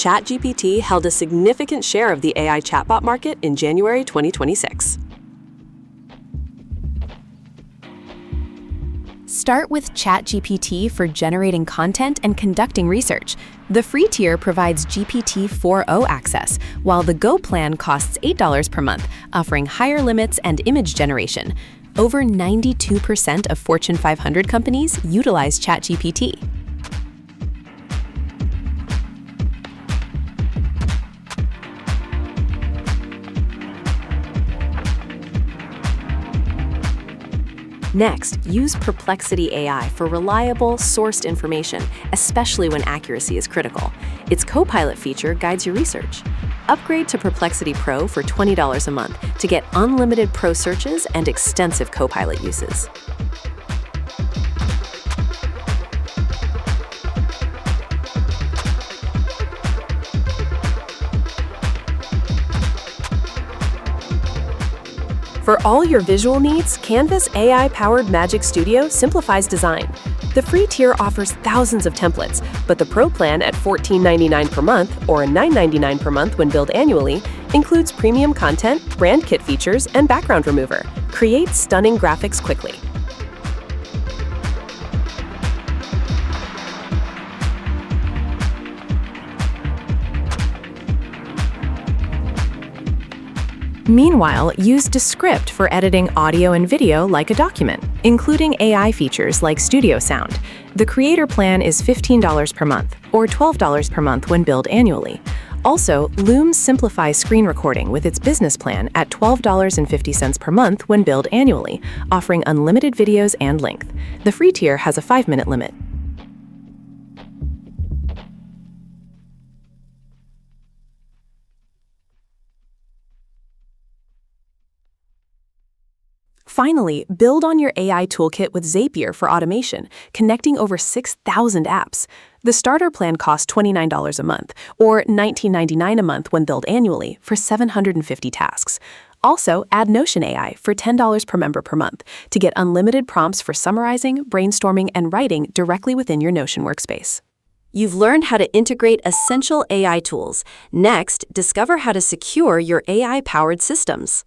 ChatGPT held a significant share of the AI chatbot market in January 2026. Start with ChatGPT for generating content and conducting research. The free tier provides GPT 4.0 access, while the Go plan costs $8 per month, offering higher limits and image generation. Over 92% of Fortune 500 companies utilize ChatGPT. Next, use Perplexity AI for reliable, sourced information, especially when accuracy is critical. Its Copilot feature guides your research. Upgrade to Perplexity Pro for $20 a month to get unlimited pro searches and extensive Copilot uses. For all your visual needs, Canva's AI-powered Magic Studio simplifies design. The free tier offers thousands of templates, but the Pro plan at $14.99 per month or $9.99 per month when billed annually includes premium content, brand kit features, and background remover. Create stunning graphics quickly. Meanwhile, use Descript for editing audio and video like a document, including AI features like Studio Sound. The Creator plan is $15 per month, or $12 per month when billed annually. Also, Loom simplifies screen recording with its business plan at $12.50 per month when billed annually, offering unlimited videos and length. The free tier has a 5-minute limit. Finally, build on your AI toolkit with Zapier for automation, connecting over 6,000 apps. The starter plan costs $29 a month, or $19.99 a month when billed annually, for 750 tasks. Also, add Notion AI for $10 per member per month to get unlimited prompts for summarizing, brainstorming, and writing directly within your Notion workspace. You've learned how to integrate essential AI tools. Next, discover how to secure your AI-powered systems.